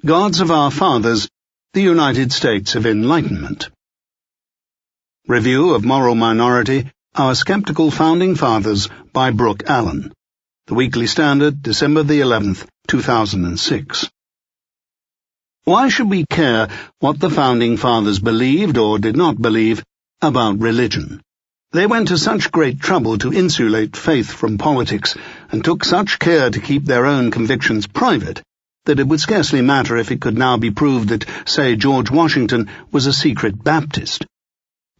Gods of Our Fathers, the United States of Enlightenment. Review of Moral Minority, Our Skeptical Founding Fathers by Brooke Allen. The Weekly Standard, December the 11th, 2006. Why should we care what the Founding Fathers believed or did not believe about religion? They went to such great trouble to insulate faith from politics, and took such care to keep their own convictions private, that it would scarcely matter if it could now be proved that, say, George Washington was a secret Baptist.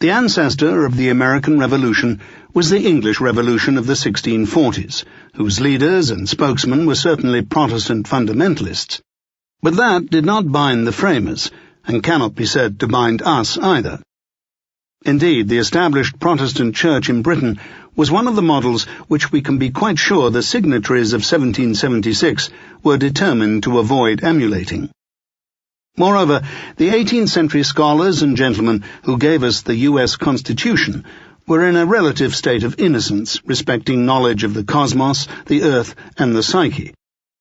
The ancestor of the American Revolution was the English Revolution of the 1640s, whose leaders and spokesmen were certainly Protestant fundamentalists. But that did not bind the framers, and cannot be said to bind us either. Indeed, the established Protestant Church in Britain was one of the models which we can be quite sure the signatories of 1776 were determined to avoid emulating. Moreover, the 18th century scholars and gentlemen who gave us the U.S. Constitution were in a relative state of innocence respecting knowledge of the cosmos, the earth, and the psyche,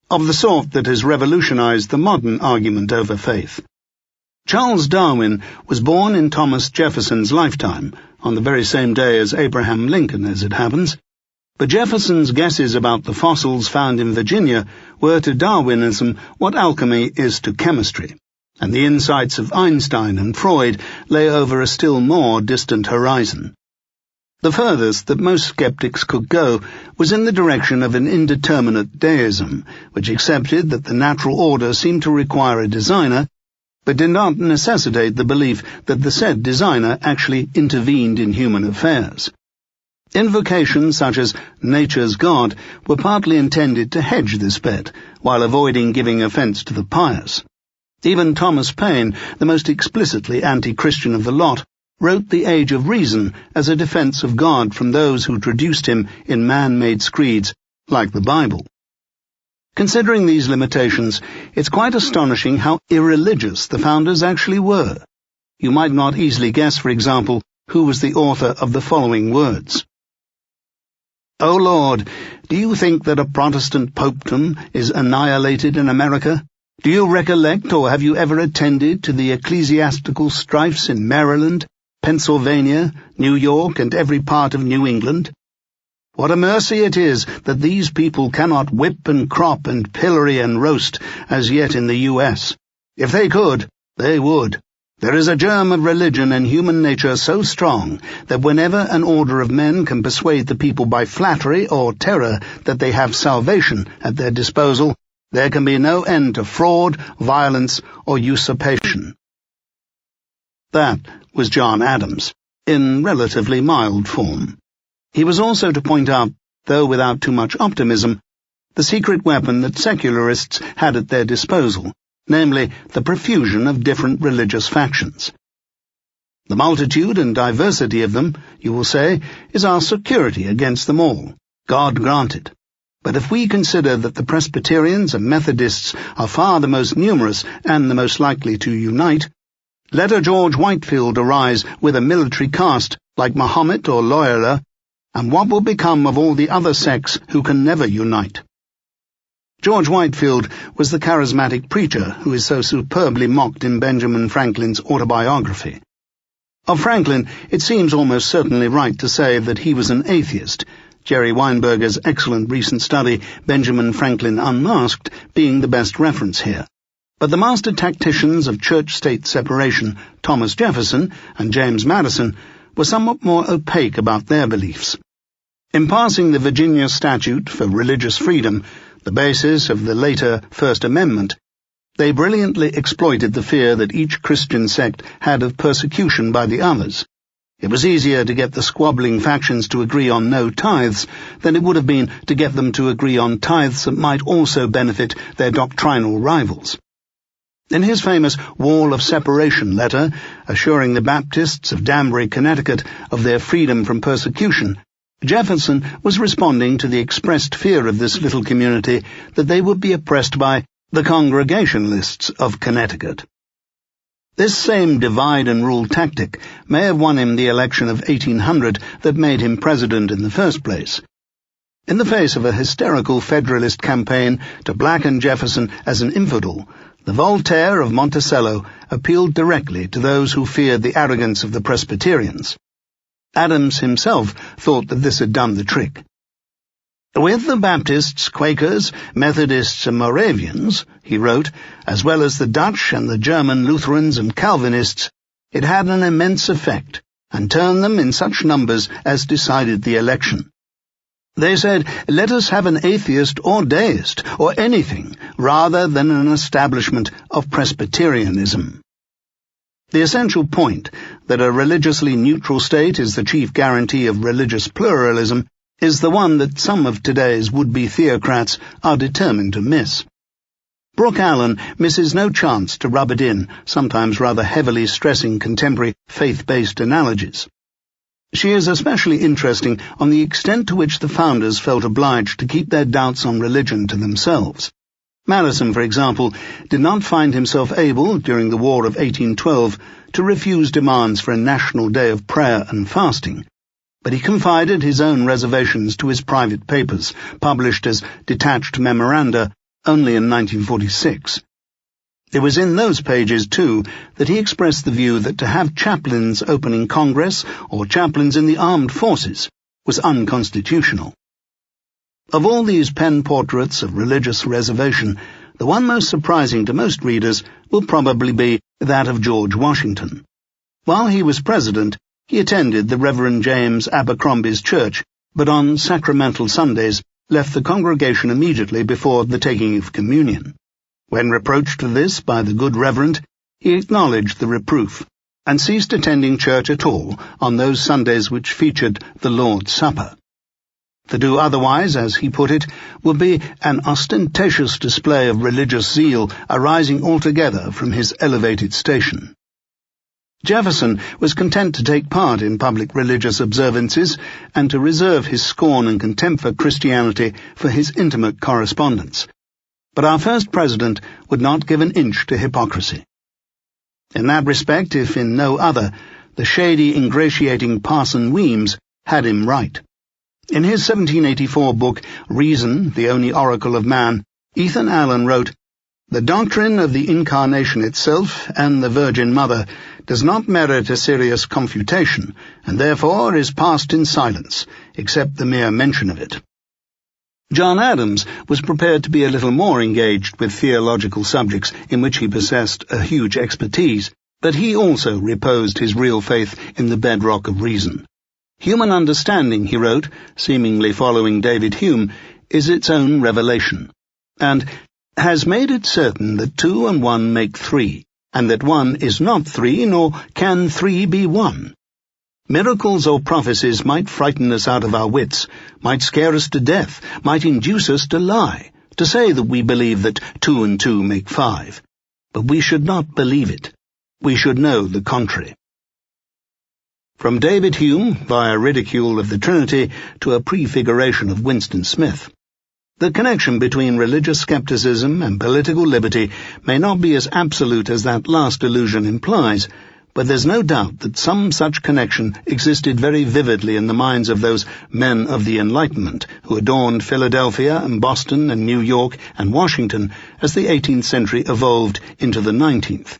of the sort that has revolutionized the modern argument over faith. Charles Darwin was born in Thomas Jefferson's lifetime, on the very same day as Abraham Lincoln, as it happens, but Jefferson's guesses about the fossils found in Virginia were to Darwinism what alchemy is to chemistry, and the insights of Einstein and Freud lay over a still more distant horizon. The furthest that most skeptics could go was in the direction of an indeterminate deism, which accepted that the natural order seemed to require a designer, but did not necessitate the belief that the said designer actually intervened in human affairs. Invocations such as nature's God were partly intended to hedge this bet, while avoiding giving offence to the pious. Even Thomas Paine, the most explicitly anti-Christian of the lot, wrote The Age of Reason as a defence of God from those who traduced him in man-made screeds like the Bible. Considering these limitations, it's quite astonishing how irreligious the founders actually were. You might not easily guess, for example, who was the author of the following words. O Lord, do you think that a Protestant popedom is annihilated in America? Do you recollect or have you ever attended to the ecclesiastical strifes in Maryland, Pennsylvania, New York, and every part of New England? What a mercy it is that these people cannot whip and crop and pillory and roast as yet in the U.S. If they could, they would. There is a germ of religion in human nature so strong that whenever an order of men can persuade the people by flattery or terror that they have salvation at their disposal, there can be no end to fraud, violence, or usurpation. That was John Adams, in relatively mild form. He was also to point out, though without too much optimism, the secret weapon that secularists had at their disposal, namely the profusion of different religious factions. The multitude and diversity of them, you will say, is our security against them all, God granted. But if we consider that the Presbyterians and Methodists are far the most numerous and the most likely to unite, let a George Whitefield arise with a military caste like Mahomet or Loyola, and what will become of all the other sects who can never unite? George Whitefield was the charismatic preacher who is so superbly mocked in Benjamin Franklin's autobiography. Of Franklin, it seems almost certainly right to say that he was an atheist, Jerry Weinberger's excellent recent study, Benjamin Franklin Unmasked, being the best reference here. But the master tacticians of church-state separation, Thomas Jefferson and James Madison, were somewhat more opaque about their beliefs. In passing the Virginia Statute for Religious Freedom, the basis of the later First Amendment, they brilliantly exploited the fear that each Christian sect had of persecution by the others. It was easier to get the squabbling factions to agree on no tithes than it would have been to get them to agree on tithes that might also benefit their doctrinal rivals. In his famous Wall of Separation letter, assuring the Baptists of Danbury, Connecticut, of their freedom from persecution, Jefferson was responding to the expressed fear of this little community that they would be oppressed by the Congregationalists of Connecticut. This same divide-and-rule tactic may have won him the election of 1800 that made him president in the first place. In the face of a hysterical Federalist campaign to blacken Jefferson as an infidel, The Voltaire of Monticello appealed directly to those who feared the arrogance of the Presbyterians. Adams himself thought that this had done the trick. With the Baptists, Quakers, Methodists, and Moravians, he wrote, as well as the Dutch and the German Lutherans and Calvinists, it had an immense effect, and turned them in such numbers as decided the election. They said, let us have an atheist or deist, or anything, rather than an establishment of Presbyterianism. The essential point, that a religiously neutral state is the chief guarantee of religious pluralism, is the one that some of today's would-be theocrats are determined to miss. Brooke Allen misses no chance to rub it in, sometimes rather heavily stressing contemporary faith-based analogies. She is especially interesting on the extent to which the founders felt obliged to keep their doubts on religion to themselves. Madison, for example, did not find himself able, during the War of 1812, to refuse demands for a national day of prayer and fasting, but he confided his own reservations to his private papers, published as detached memoranda only in 1946. It was in those pages, too, that he expressed the view that to have chaplains opening Congress or chaplains in the armed forces was unconstitutional. Of all these pen portraits of religious reservation, the one most surprising to most readers will probably be that of George Washington. While he was president, he attended the Reverend James Abercrombie's church, but on sacramental Sundays left the congregation immediately before the taking of communion. When reproached for this by the good Reverend, he acknowledged the reproof, and ceased attending church at all on those Sundays which featured the Lord's Supper. To do otherwise, as he put it, would be an ostentatious display of religious zeal arising altogether from his elevated station. Jefferson was content to take part in public religious observances and to reserve his scorn and contempt for Christianity for his intimate correspondence. But our first president would not give an inch to hypocrisy. In that respect, if in no other, the shady, ingratiating Parson Weems had him right. In his 1784 book, Reason, the Only Oracle of Man, Ethan Allen wrote, "The doctrine of the Incarnation itself and the Virgin Mother does not merit a serious confutation, and therefore is passed in silence, except the mere mention of it." John Adams was prepared to be a little more engaged with theological subjects in which he possessed a huge expertise, but he also reposed his real faith in the bedrock of reason. Human understanding, he wrote, seemingly following David Hume, is its own revelation, and has made it certain that 2 and 1 make 3, and that 1 is not 3, nor can 3 be 1. Miracles or prophecies might frighten us out of our wits, might scare us to death, might induce us to lie, to say that we believe that 2 and 2 make 5. But we should not believe it. We should know the contrary. From David Hume, via ridicule of the Trinity, to a prefiguration of Winston Smith. The connection between religious skepticism and political liberty may not be as absolute as that last allusion implies, but there's no doubt that some such connection existed very vividly in the minds of those men of the Enlightenment who adorned Philadelphia and Boston and New York and Washington as the 18th century evolved into the 19th.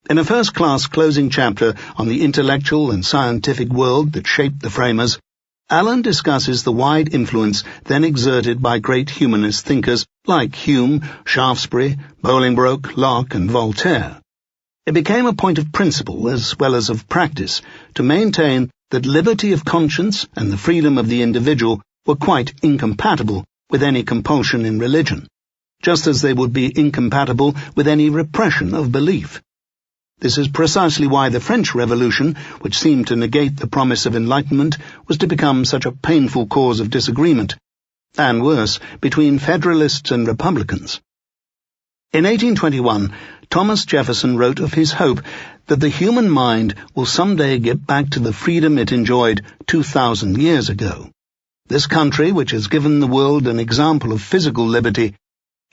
In a first-class closing chapter on the intellectual and scientific world that shaped the framers, Allen discusses the wide influence then exerted by great humanist thinkers like Hume, Shaftesbury, Bolingbroke, Locke, and Voltaire. It became a point of principle as well as of practice to maintain that liberty of conscience and the freedom of the individual were quite incompatible with any compulsion in religion, just as they would be incompatible with any repression of belief. This is precisely why the French Revolution, which seemed to negate the promise of enlightenment, was to become such a painful cause of disagreement, and worse, between Federalists and Republicans. In 1821, Thomas Jefferson wrote of his hope that the human mind will someday get back to the freedom it enjoyed 2,000 years ago. This country, which has given the world an example of physical liberty,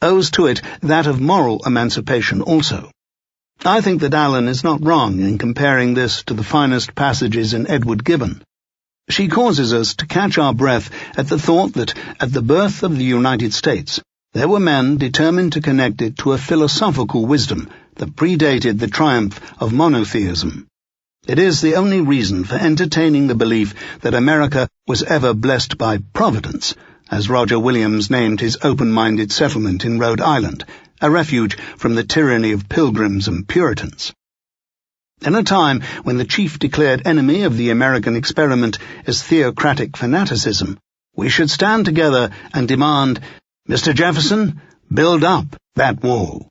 owes to it that of moral emancipation also. I think that Allen is not wrong in comparing this to the finest passages in Edward Gibbon. She causes us to catch our breath at the thought that, at the birth of the United States, There were men determined to connect it to a philosophical wisdom that predated the triumph of monotheism. It is the only reason for entertaining the belief that America was ever blessed by Providence, as Roger Williams named his open-minded settlement in Rhode Island, a refuge from the tyranny of pilgrims and Puritans. In a time when the chief declared enemy of the American experiment is theocratic fanaticism, we should stand together and demand, Mr. Jefferson, build up that wall.